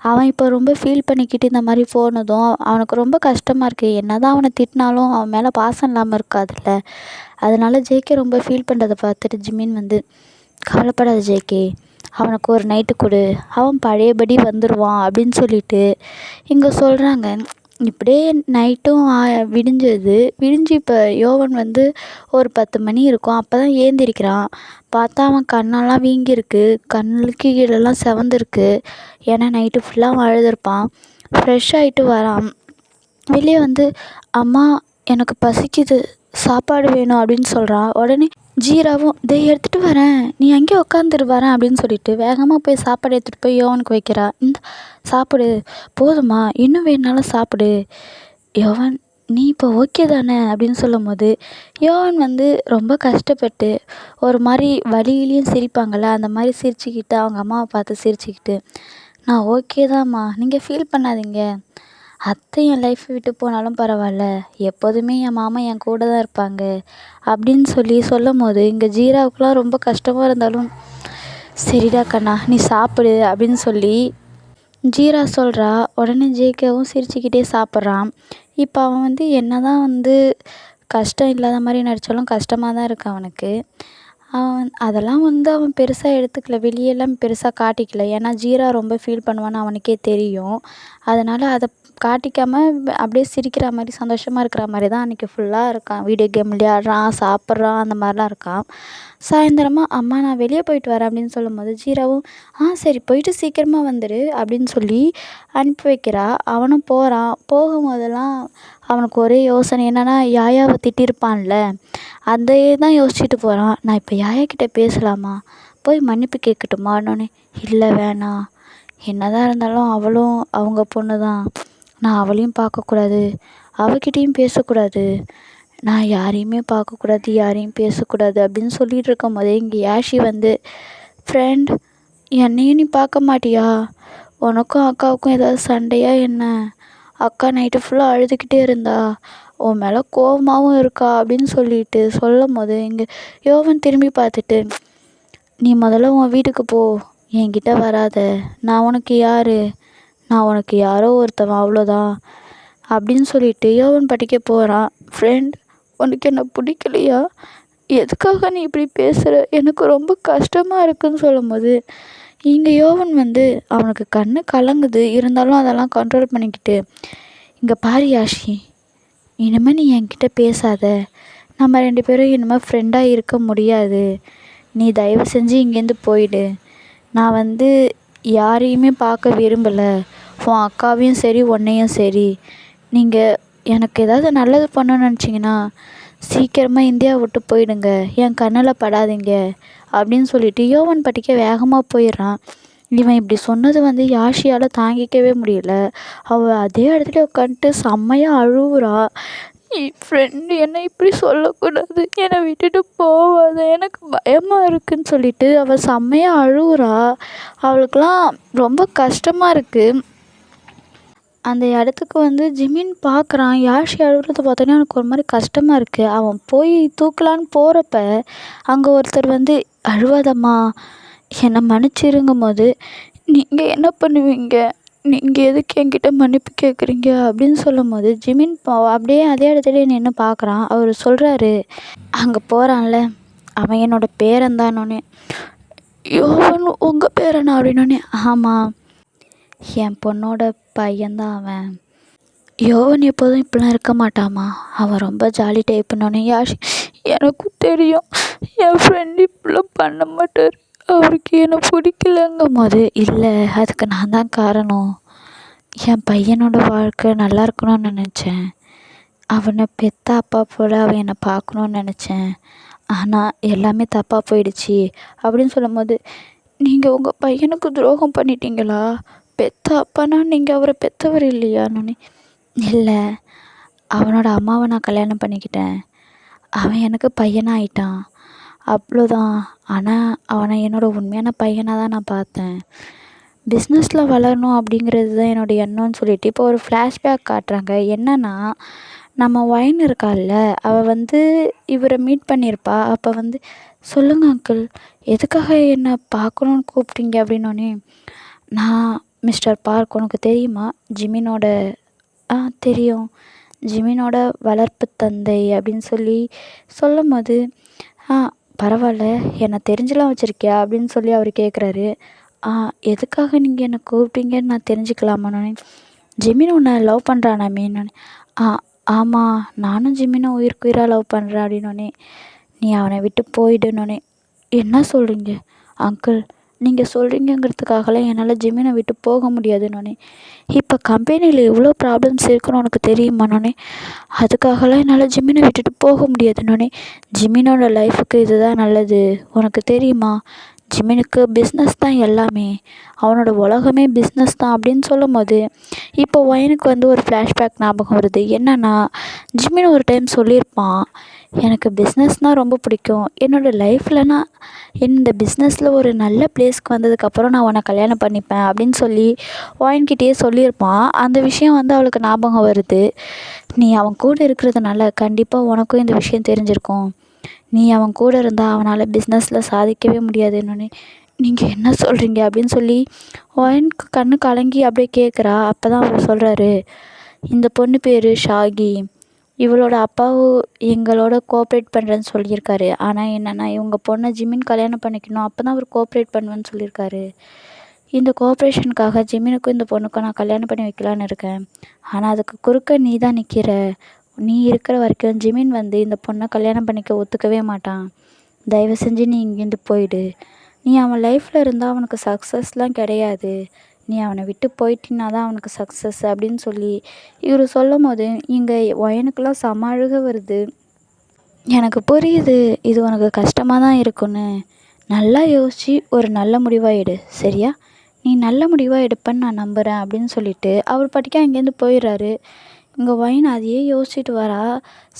அவன் இப்போ ரொம்ப ஃபீல் பண்ணிக்கிட்டு இந்த மாதிரி போனதும் அவனுக்கு ரொம்ப கஷ்டமாக இருக்குது. என்ன தான் அவனை திட்டினாலும் அவன் மேலே பாசம் இல்லாமல் இருக்காதுல்ல. அதனால ஜேகே ரொம்ப ஃபீல் பண்ணுறதை பார்த்துட்டு ஜிமின் வந்து, கவலைப்படாத ஜேகே, அவனுக்கு ஒரு நைட்டு கொடு, அவன் பழையபடி வந்துடுவான் அப்படின்னு சொல்லிட்டு இங்கே சொல்கிறாங்க. இப்படியே நைட்டும் விடிஞ்சு இப்போ யோவன் வந்து ஒரு 10 மணி இருக்கும். அப்போ தான் ஏந்திரிக்கிறான். பார்த்தா அவன் கண்ணெல்லாம் வீங்கியிருக்கு, கண்ணுக்கு கீழெல்லாம் செவந்திருக்கு. ஏன்னா நைட்டு ஃபுல்லாக அவன் அழுதுருப்பான். ஃப்ரெஷ் ஆகிட்டு வரான். வெளியே வந்து, அம்மா எனக்கு பசிக்குது, சாப்பாடு வேணும் அப்படின்னு சொல்கிறான். உடனே ஜீராவும், எடுத்துகிட்டு வரேன், நீ அங்கேயே உட்காந்துரு வரேன் அப்படின்னு சொல்லிட்டு வேகமாக போய் சாப்பாடு எடுத்துகிட்டு போய் யோவனுக்கு வைக்கிறா. இந்த சாப்பிடு, போதுமா, இன்னும் வேணுனாலும் சாப்பிடு, யோவன் நீ இப்போ ஓகே தானே அப்படின்னு சொல்லும் போது, யோவன் வந்து ரொம்ப கஷ்டப்பட்டு ஒரு மாதிரி வலியிலையும் சிரிப்பாங்கள்ல, அந்த மாதிரி சிரிச்சுக்கிட்டு அவங்க அம்மாவை பார்த்து சிரிச்சுக்கிட்டு, நான் ஓகே தான்ம்மா, நீங்கள் ஃபீல் பண்ணாதீங்க, அத்தை என் லைஃப்பை விட்டு போனாலும் பரவாயில்ல, எப்போதுமே என் மாமா என் கூட தான் இருப்பாங்க அப்படின்னு சொல்லும் போது, இங்கே ஜீராவுக்குலாம் ரொம்ப கஷ்டமாக இருந்தாலும், சரிடா கண்ணா நீ சாப்பிடு அப்படின்னு சொல்லி ஜீரா சொல்கிறா. உடனே ஜேகேவும் சிரிச்சுக்கிட்டே சாப்பிட்றான். இப்போ அவன் வந்து என்ன தான் வந்து கஷ்டம் இல்லாத மாதிரி நடித்தாலும் கஷ்டமாக தான் இருக்குது அவனுக்கு. அவன் அதெல்லாம் வந்து அவன் பெருசாக எடுத்துக்கல, வெளியெல்லாம் பெருசாக காட்டிக்கல. ஏன்னா ஜீரா ரொம்ப ஃபீல் பண்ணுவான்னு அவனுக்கே தெரியும். அதனால் அதை காட்டிக்காமல் அப்படியே சிரிக்கிற மாதிரி சந்தோஷமாக இருக்கிற மாதிரி தான் அன்றைக்கி ஃபுல்லாக இருக்கான். வீடியோ கேம் விளையாடுறான், சாப்பிட்றான், அந்த மாதிரிலாம் இருக்கான். சாயந்தரமா, அம்மா நான் வெளியே போயிட்டு வரேன் அப்படின்னு சொல்லும்போது, ஜீராவும் சரி போயிட்டு சீக்கிரமாக வந்துடு அப்படின்னு சொல்லி அனுப்பி வைக்கிறா. அவனும் போகிறான். போகும்போதெல்லாம் அவனுக்கு ஒரே யோசனை என்னென்னா, யாயாவை திட்டிருப்பான்ல, அதையே தான் யோசிச்சுட்டு போகிறான். நான் இப்போ யாயாக்கிட்ட பேசலாமா, போய் மன்னிப்பு கேட்கட்டுமான்னொன்னே, இல்லை வேணாம், என்ன தான் இருந்தாலும் அவளும் அவங்க பொண்ணு தான், நான் அவளையும் பார்க்கக்கூடாது, அவகிட்டையும் பேசக்கூடாது, நான் யாரையுமே பார்க்கக்கூடாது, யாரையும் பேசக்கூடாது அப்படின்னு சொல்லிகிட்டு இருக்கும் போதே இங்கே யாஷி வந்து, ஃப்ரெண்ட் என்னையும் நீ பார்க்க மாட்டியா, உனக்கும் அக்காவுக்கும் ஏதாவது சண்டையா என்ன, அக்கா நைட்டு ஃபுல்லாக அழுதுகிட்டே இருந்தா, உன் மேலே கோவமாகவும் இருக்கா அப்படின்னு சொல்லிட்டு சொல்லும் போது, இங்கே யோவன் திரும்பி பார்த்துட்டு, நீ முதல்ல உன் வீட்டுக்கு போ, என்கிட்ட வராத, நான் உனக்கு யார், நான் உனக்கு யாரோ ஒருத்தவன் அவ்வளோதான் அப்படின்னு சொல்லிட்டு யோவன் படிக்க போகிறான். ஃப்ரெண்ட் உனக்கு என்ன பிடிக்கலையா, எதுக்காக நீ இப்படி பேசுகிற, எனக்கு ரொம்ப கஷ்டமாக இருக்குன்னு சொல்லும்போது, இங்கே யோவன் வந்து அவனுக்கு கண்ணு கலங்குது, இருந்தாலும் அதெல்லாம் கண்ட்ரோல் பண்ணிக்கிட்டு, இங்கே பாரு யாஷி, இனிமேல் நீ என்கிட்ட பேசாத, நம்ம 2 பேரும் இனிமேல் ஃப்ரெண்டாக இருக்க முடியாது. நீ தயவு செஞ்சு இங்கேருந்து போயிடு. நான் வந்து யாரையுமே பார்க்க விரும்பலை. உன் அக்காவையும் சரி உன்னையும் சரி. நீங்கள் எனக்கு ஏதாவது நல்லது பண்ணணும்னு நினச்சிங்கன்னா சீக்கிரமாக இந்தியாவை விட்டு போயிடுங்க. என் கண்ணில் படாதீங்க அப்படின்னு சொல்லிட்டு யோவான் பாட்டிக்கு வேகமாக போயிடுறான். இவன் இப்படி சொன்னது வந்து யாஷியால் தாங்கிக்கவே முடியல. அவள் அதே இடத்துல உட்காந்துட்டு செம்மையாக அழுவுறா. என் ஃப்ரெண்டு என்னை இப்படி சொல்லக்கூடாது, என்னை விட்டுட்டு போகாத, எனக்கு பயமாக இருக்குன்னு சொல்லிட்டு அவள் செம்மையாக அழுவுறா. அவளுக்கெலாம் ரொம்ப கஷ்டமாக இருக்குது. அந்த இடத்துக்கு வந்து ஜிமின் பார்க்குறான். யாஷி அழுவுறத பார்த்தோன்னே அவனுக்கு ஒரு மாதிரி கஷ்டமாக இருக்குது. அவன் போய் தூக்கலான்னு போகிறப்ப அங்கே ஒருத்தர் வந்து அழுவாதம்மா, என்னை மன்னிச்சிருங்கும் போது, நீங்கள் என்ன பண்ணுவீங்க, நீங்கள் எதுக்கு என்கிட்ட மன்னிப்பு கேட்குறீங்க அப்படின்னு சொல்லும் போது ஜிமின் அப்படியே அதே இடத்துல நின்று பார்க்குறான். அவர் சொல்கிறாரு, அங்கே போகிறான்ல அவன் என்னோட பேரன்தானோன்னே. யோவன் உங்கள் பேரனா அப்படின்னோடனே, ஆமாம் என் பொண்ணோட பையன்தான் அவன். யோவன் எப்போதும் இப்படிலாம் இருக்க மாட்டாமா, அவன் ரொம்ப ஜாலி டைப்புன்னொன்னே யாஷ், எனக்கும் தெரியும் என் ஃப்ரெண்டு இப்படிலாம் பண்ண மாட்டார், அவருக்கு என்னை பிடிக்கலங்கும் போது, இல்லை அதுக்கு நான் தான் காரணம். என் பையனோட வாழ்க்கை நல்லா இருக்கணும்னு நினச்சேன். அவனை பெத்த அப்பா போல் அவன் என்னை பார்க்கணுன்னு நினச்சேன். ஆனால் எல்லாமே தப்பாக போயிடுச்சு அப்படின்னு சொல்லும்போது, நீங்கள் உங்கள் பையனுக்கு துரோகம் பண்ணிட்டீங்களா? பெத்த அப்பானா நீங்கள் அவரை பெற்றவர் இல்லையான்னு. இல்லை, அவனோட அம்மாவை நான் கல்யாணம் பண்ணிக்கிட்டேன். அவன் எனக்கு பையனாக ஆயிட்டான், அவ்வளோதான். ஆனால் அவனை என்னோடய உண்மையான பையனாக தான் நான் பார்த்தேன். பிஸ்னஸில் வளரணும் அப்படிங்கிறது தான் என்னோடய எண்ணம்னு சொல்லிட்டு இப்போ ஒரு ஃப்ளாஷ்பேக் காட்டுறாங்க. என்னென்னா, நம்ம ஒயின் இருக்கால்ல, அவள் வந்து இவரை மீட் பண்ணியிருப்பா. அப்போ வந்து, சொல்லுங்கள் அங்கிள், எதுக்காக என்னை பார்க்கணுன்னு கூப்பிட்டீங்க அப்படின்னோடனே, நான் மிஸ்டர் பார்க், உனக்கு தெரியுமா ஜிமினோட தெரியும், ஜிமினோட வளர்ப்பு தந்தை அப்படின்னு சொல்லி சொல்லும் போது, பரவாயில்ல, என்னை தெரிஞ்சுலாம் வச்சுருக்கியா அப்படின்னு சொல்லி அவர் கேட்குறாரு. எதுக்காக நீங்கள் என்னை கூப்பிட்டீங்கன்னு நான் தெரிஞ்சுக்கலாமான்னொன்னே, ஜிமின் உன்னை லவ் பண்ணுறானாமே நான். ஆமாம், நானும் ஜிமினை உயிருக்கு உயிராக லவ் பண்ணுறேன் அப்படின்னோடனே, நீ அவனை விட்டு போயிடுனோடனே, என்ன சொல்கிறீங்க அங்கிள், நீங்கள் சொல்கிறீங்கங்கிறதுக்காகலாம் என்னால் ஜிமினை விட்டு போக முடியாதுன்னொன்னே, இப்போ கம்பெனியில் எவ்வளோ ப்ராப்ளம்ஸ் இருக்குன்னு உனக்கு தெரியுமான்னொன்னே, அதுக்காகலாம் என்னால் ஜிமினை விட்டுட்டு போக முடியாதுன்னொன்னே, ஜிமினோட லைஃபுக்கு இதுதான் நல்லது, உனக்கு தெரியுமா, ஜிமினுக்கு பிஸ்னஸ் தான் எல்லாமே, அவனோட உலகமே பிஸ்னஸ் தான் அப்படின்னு சொல்லும் போது, இப்போ ஒயனுக்கு வந்து ஒரு ஃப்ளாஷ்பேக் ஞாபகம் வருது. என்னென்னா, ஜிமின் ஒரு டைம் சொல்லியிருப்பான், எனக்கு பிஸ்னஸ்னால் ரொம்ப பிடிக்கும், என்னோடய லைஃப்பில் நான் இந்த பிஸ்னஸில் ஒரு நல்ல பிளேஸ்க்கு வந்ததுக்கப்புறம் நான் உன்னை கல்யாணம் பண்ணிப்பேன் அப்படின்னு சொல்லி ஒயன்கிட்டயே சொல்லியிருப்பான். அந்த விஷயம் வந்து அவளுக்கு ஞாபகம் வருது. நீ அவன் கூட இருக்கிறதுனால கண்டிப்பாக உனக்கும் இந்த விஷயம் தெரிஞ்சிருக்கும். நீ அவன் கூட இருந்தால் அவனால் பிஸ்னஸில் சாதிக்கவே முடியாதுன்னொன்னே, நீங்கள் என்ன சொல்கிறீங்க அப்படின்னு சொல்லி ஒயனுக்கு கண்ணு கலங்கி அப்படியே கேட்குறா. அப்போ தான் அவர் சொல்கிறாரு, இந்த பொண்ணு பேர் ஷாகி, இவளோட அப்பாவும் எங்களோட கோஆப்ரேட் பண்ணுறேன்னு சொல்லியிருக்காரு. ஆனால் என்னென்னா, இவங்க பொண்ணை ஜிமின் கல்யாணம் பண்ணிக்கணும், அப்போ தான் அவர் கோஆப்ரேட் பண்ணுவேன்னு சொல்லியிருக்காரு. இந்த கோஆப்ரேஷனுக்காக ஜிமினுக்கும் இந்த பொண்ணுக்கும் நான் கல்யாணம் பண்ணி வைக்கலான்னு இருக்கேன். ஆனால் அதுக்கு குறுக்க நீ தான் நிற்கிற. நீ இருக்கிற வரைக்கும் ஜிமின் வந்து இந்த பொண்ணை கல்யாணம் பண்ணிக்க ஒத்துக்கவே மாட்டான். தயவு செஞ்சு நீ இங்கேருந்து போயிடு. நீ அவன் லைஃப்பில் இருந்தால் அவனுக்கு சக்ஸஸ்லாம் கிடையாது. நீ அவனை விட்டு போயிட்டின்னா தான் அவனுக்கு சக்ஸஸ் அப்படின்னு சொல்லி இவர் சொல்லும் போது இங்கே ஒயனுக்கெல்லாம் செம அழுகை வருது. எனக்கு புரியுது இது உனக்கு கஷ்டமாக தான் இருக்குன்னு. நல்லா யோசித்து ஒரு நல்ல முடிவாக எடு, சரியா? நீ நல்ல முடிவாக எடுப்பேன்னு நான் நம்புகிறேன் அப்படின்னு சொல்லிட்டு அவர் பாட்டுக்கு அங்கேருந்து போயிடுறாரு. இங்கே ஒயின் அதையே யோசிச்சுட்டு வரா.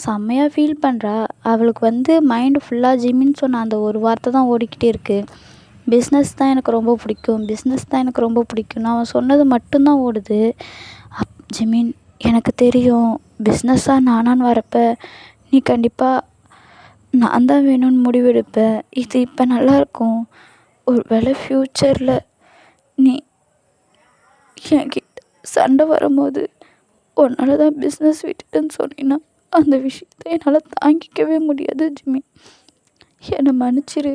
செம்மையாக ஃபீல் பண்ணுறா. அவளுக்கு வந்து மைண்டு ஃபுல்லாக ஜிம்மின்னு சொன்ன அந்த ஒரு வார்த்தை தான் ஓடிக்கிட்டே இருக்குது. பிஸ்னஸ் தான் எனக்கு ரொம்ப பிடிக்கும், பிஸ்னஸ் தான் எனக்கு ரொம்ப பிடிக்கும்னு அவன் சொன்னது மட்டும்தான் ஓடுது. ஜிமின், எனக்கு தெரியும் பிஸ்னஸாக நானான்னு வரப்போ நீ கண்டிப்பாக நான் தான் வேணும்னு முடிவெடுப்ப. இது இப்போ நல்லாயிருக்கும். ஒரு வேளை ஃப்யூச்சரில் நீ என்கிட்ட சண்டை வரும்போது உன்னால் தான் பிஸ்னஸ் விட்டுட்டேன்னு சொன்னீன்னா அந்த விஷயத்தை என்னால் தாங்கிக்கவே முடியாது ஜிம்மி. என்னை மன்னிச்சிரு,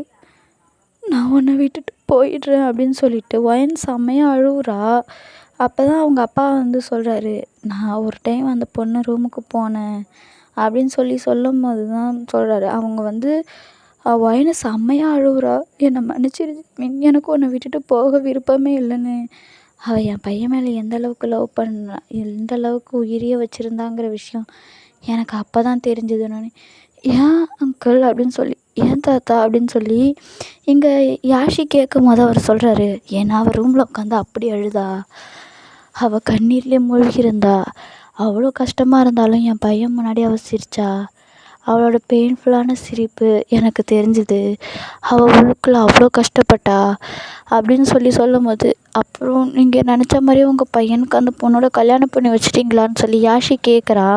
நான் உன்னை விட்டுட்டு போயிடுறேன் அப்படின்னு சொல்லிட்டு ஒயன் செம்மையாக அழுவுறா. அப்போ தான் அவங்க அப்பா வந்து சொல்கிறாரு, நான் ஒரு டைம் அந்த பொண்ணு ரூமுக்கு போனேன். அப்படின்னு சொல்லும்போது தான் சொல்கிறாரு. அவங்க வந்து ஒயனு செம்மையாக அழுவுறா. என்னை மன்னிச்சிரு ஜிமின், எனக்கு உன்னை விட்டுட்டு போக விருப்பமே இல்லைன்னு. அவள் என் பையன் மேலே எந்த அளவுக்கு லவ் பண்ணா, எந்த அளவுக்கு உயிரையே வச்சுருந்தாங்கிற விஷயம் எனக்கு அப்போ தான் தெரிஞ்சதுன்னு. ஏன் அங்கிள் அப்படின்னு சொல்லி, ஏன் தாத்தா அப்படின்னு சொல்லி இங்கே யாஷி கேட்கும்போது அவர் சொல்கிறாரு, ஏன்னா அவள் ரூமில் உட்காந்து அப்படி அழுதா, அவள் கண்ணீர்லேயே மூழ்கியிருந்தா, அவ்வளோ கஷ்டமாக இருந்தாலும் என் பையன் முன்னாடி அவள் சிரித்தா, அவளோட பெயின்ஃபுல்லான சிரிப்பு எனக்கு தெரிஞ்சுது, அவள் உள்ளுக்குள்ளே அவ்வளோ கஷ்டப்பட்டா அப்படின்னு சொல்லும்போது, அப்புறம் நீங்கள் நினச்ச மாதிரியே உங்கள் பையனுக்கு அந்த பொண்ணோட கல்யாணம் பண்ணி வச்சிட்டிங்களான்னு சொல்லி யாஷி கேட்குறா.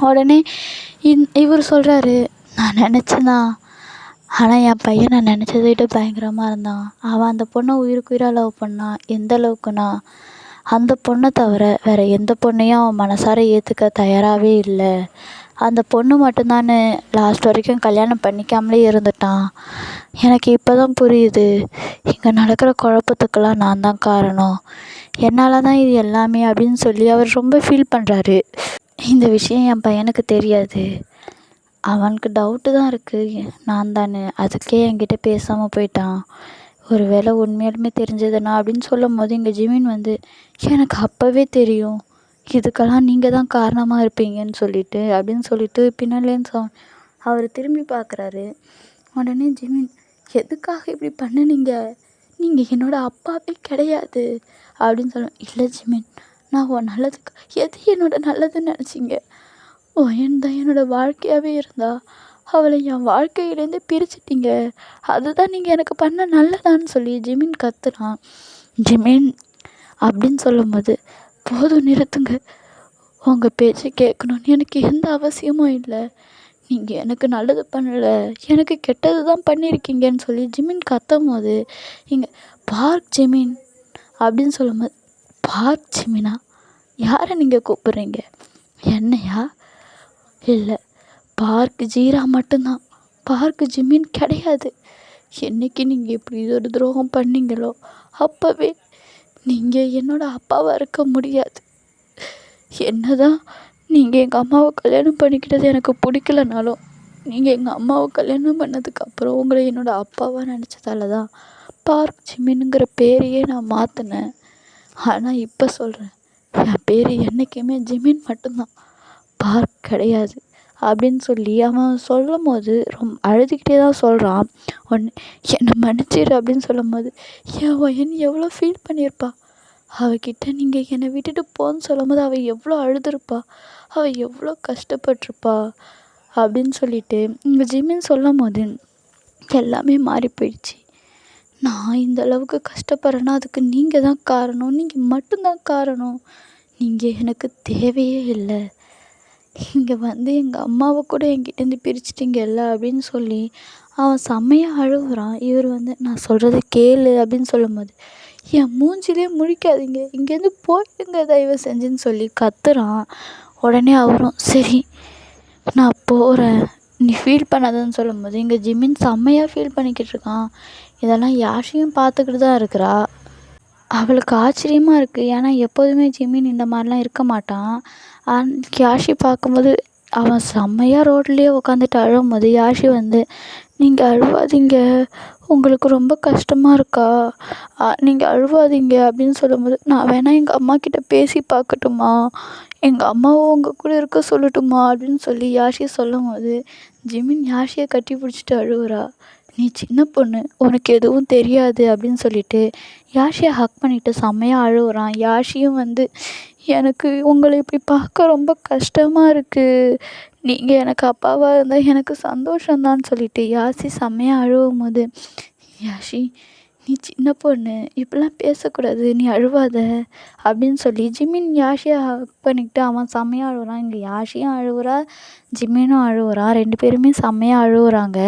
உடனே இவர் சொல்கிறாரு, நான் நினச்சேன்தான், ஆனால் என் பையன் நான் நினச்சதை விட பயங்கரமாக இருந்தான். அவன் அந்த பொண்ணை உயிருக்கு உயிராக லவ் பண்ணான். எந்த அளவுக்குன்னா, அந்த பொண்ணை தவிர வேறு எந்த பொண்ணையும் அவன் மனசார ஏற்றுக்க தயாராகவே இல்லை. அந்த பொண்ணு மட்டும்தான்னு லாஸ்ட் வரைக்கும் கல்யாணம் பண்ணிக்காமலே இருந்துட்டான். எனக்கு இப்போ தான் புரியுது, இங்கே நடக்கிற குழப்பத்துக்கெல்லாம் நான் தான் காரணம், என்னால் தான் இது எல்லாமே அப்படின்னு சொல்லி அவர் ரொம்ப ஃபீல் பண்ணுறாரு. இந்த விஷயம் என் பையனுக்கு தெரியாது, அவனுக்கு டவுட்டு தான் இருக்குது நான் தானே, அதுக்கே என்கிட்ட பேசாமல் போயிட்டான். ஒரு வேளை உண்மையாலுமே தெரிஞ்சதுன்னா அப்படின்னு சொல்லும்போது இங்கே ஜிமின் வந்து, எனக்கு அப்போவே தெரியும் இதுக்கெல்லாம் நீங்கள் தான் காரணமாக இருப்பீங்கன்னு சொல்லிட்டு அப்படின்னு சொல்லிட்டு பின்னாலேன்னு அவர் திரும்பி பார்க்குறாரு. உடனே ஜிமின், எதுக்காக இப்படி பண்ணுனீங்க, நீங்கள் என்னோடய அப்பாவே கிடையாது அப்படின்னு சொல்லுவேன். இல்லை ஜிமின், நான் உன் நல்லதுக்கு, எது என்னோட நல்லதுன்னு நினச்சிங்க, ஒயன் தான் என்னோடய வாழ்க்கையாகவே இருந்தா, அவளை என் வாழ்க்கையிலேருந்து பிரிச்சிட்டிங்க, அதுதான் நீங்கள் எனக்கு பண்ண நல்லதான்னு சொல்லி ஜிமின் கத்துறான். ஜிமின் அப்படின்னு சொல்லும்போது, போதும் நிறுத்துங்க, உங்கள் பேச்சை கேட்கணுன்னு எனக்கு எந்த அவசியமும் இல்லை, நீங்கள் எனக்கு நல்லது பண்ணலை, எனக்கு கெட்டது தான் பண்ணியிருக்கீங்கன்னு சொல்லி ஜிமின் கத்தும் போது இங்கே பார்க் ஜிமின் அப்படின்னு சொல்லும்போது, பார்க் ஜிமினா, யாரை நீங்கள் கூப்பிட்றீங்க, என்னையா, இல்லை பார்க் ஜீரா மட்டும்தான், பார்க் ஜிமின் கிடையாது. என்றைக்கு நீங்கள் இப்படி ஒரு துரோகம் பண்ணீங்களோ அப்போவே நீங்கள் என்னோடய அப்பாவாக இருக்க முடியாது. என்னதான் நீங்கள் எங்கள் அம்மாவை கல்யாணம் பண்ணிக்கிட்டது எனக்கு பிடிக்கலனாலும், நீங்கள் எங்கள் அம்மாவை கல்யாணம் பண்ணதுக்கப்புறம் உங்களை என்னோடய அப்பாவாக நினச்சதால தான் பார்க் ஜிமின்ங்கிற பேரையே நான் மாற்றினேன். ஆனால் இப்போ சொல்கிறேன், என் பேர் என்றைக்குமே ஜிமின் மட்டும்தான், பார்க் கிடையாது அப்படின்னு சொல்லி அவன் சொல்லும்போது ரொம்ப அழுதுகிட்டே தான் சொல்கிறான். ஒன்று, என்னை மன்னிச்சிடு அப்படின்னு சொல்லும்போது, என் ஒயன் எவ்வளோ ஃபீல் பண்ணியிருப்பா, அவகிட்ட நீங்கள் என்னை விட்டுட்டு போன்னு சொல்லும்போது அவள் எவ்வளோ அழுதுருப்பா, அவள் எவ்வளோ கஷ்டப்பட்டிருப்பா அப்படின்னு சொல்லிட்டு இங்கே ஜிமின் சொல்லும்போது எல்லாமே மாறி போயிடுச்சு. நான் இந்த அளவுக்கு கஷ்டப்படுறேன்னா அதுக்கு நீங்கள் தான் காரணம், நீங்கள் மட்டும்தான் காரணம், நீங்கள் எனக்கு தேவையே இல்லை, இங்கே வந்து எங்கள் அம்மாவை கூட என்கிட்டேருந்து பிரிச்சிட்டிங்கல்ல அப்படின்னு சொல்லி அவன் செம்மையாக அழுகுறான். இவர் வந்து, நான் சொல்கிறத கேளு அப்படின்னு சொல்லும்போது, என் மூஞ்சிலே முழிக்காதீங்க, இங்கேருந்து போயிடுங்க தயவு செஞ்சுன்னு சொல்லி கத்துறான். உடனே அவரும், சரி நான் போகிறேன், நீ ஃபீல் பண்ணாதன்னு சொல்லும்போது இங்கே ஜிமின் செம்மையாக ஃபீல் பண்ணிக்கிட்டு இருக்கான். இதெல்லாம் யாஷியும் பார்த்துக்கிட்டு தான் இருக்கிறா. அவளுக்கு ஆச்சரியமாக இருக்குது, ஏன்னா எப்போதுமே ஜிமின் இந்த மாதிரிலாம் இருக்க மாட்டான். யாஷி பார்க்கும்போது அவன் செம்மையாக ரோட்லேயே உட்காந்துட்டு அழும்போது யாஷி வந்து, நீங்கள் அழுவாதீங்க, உங்களுக்கு ரொம்ப கஷ்டமாக இருக்கா, நீங்கள் அழுவாதீங்க அப்படின்னு சொல்லும்போது, நான் வேணால் எங்கள் அம்மாக்கிட்ட பேசி பார்க்கட்டுமா, எங்கள் அம்மாவும் உங்கள் கூட இருக்க சொல்லட்டுமா அப்படின்னு சொல்லி யாஷி சொல்லும்போது ஜிமின் யாஷியை கட்டி பிடிச்சிட்டு அழுவுறா. நீ சின்ன பொண்ணு, உனக்கு எதுவும் தெரியாது அப்படின்னு சொல்லிட்டு யாஷியை ஹக் பண்ணிவிட்டு செம்மையாக அழுவுறான். யாஷியும் வந்து, எனக்கு உங்களை இப்படி பார்க்க ரொம்ப கஷ்டமாக இருக்குது, நீங்கள் எனக்கு அப்பாவாக இருந்தால் எனக்கு சந்தோஷந்தான்னு சொல்லிட்டு யாஷி செம்மையாக அழுவும் போது, யாஷி நீ சின்ன பொண்ணு, இப்படிலாம் பேசக்கூடாது, நீ அழுவாத அப்படின்னு சொல்லி ஜிமின் யாஷியை ஹக் பண்ணிக்கிட்டு அவன் செம்மையாக அழுகுறான். இங்கே யாஷியும் அழுகுறா, ஜிமினும் அழுகுறான், 2 பேருமே செம்மையாக அழுகுறாங்க.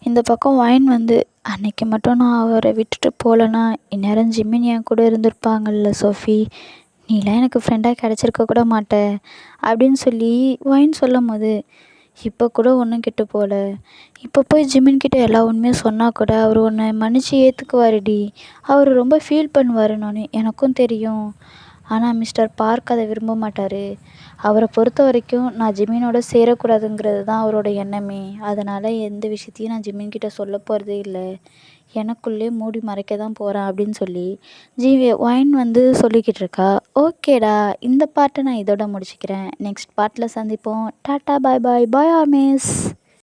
இந்த பக்கம் ஒயின் வந்து, அன்னைக்கு மட்டும் நான் அவரை விட்டுட்டு போகலன்னா இந்நேரம் ஜிமின் என் கூட இருந்திருப்பாங்கல்ல சோஃபி, நீலாம் எனக்கு ஃப்ரெண்டாக கிடச்சிருக்க கூட மாட்ட அப்படின்னு சொல்லி ஒயின் சொல்லும்போது, இப்போ கூட ஒன்றும் கெட்டு போகல, இப்போ போய் ஜிமின்கிட்ட எல்லா உண்மையும் சொன்னால் கூட அவர் உன்னை மன்னிச்சு ஏற்றுக்குவாருடி, அவர் ரொம்ப ஃபீல் பண்ணுவார், எனக்கும் தெரியும், ஆனால் மிஸ்டர் பார்க் அதை விரும்ப மாட்டார். அவரை பொறுத்த வரைக்கும் நான் ஜிமினோட சேரக்கூடாதுங்கிறது தான் அவரோட எண்ணமே. அதனால் எந்த விஷயத்தையும் நான் ஜிமின்கிட்ட சொல்ல போகிறதே இல்லை. எனக்குள்ளே மூடி மறைக்க தான் போகிறேன் அப்படின்னு சொல்லி ஒயின் வந்து சொல்லிக்கிட்டு இருக்கா. ஓகேடா, இந்த பார்ட்டை நான் இதோட முடிச்சுக்கிறேன். நெக்ஸ்ட் பார்ட்டில் சந்திப்போம். Tata bye bye boy or miss.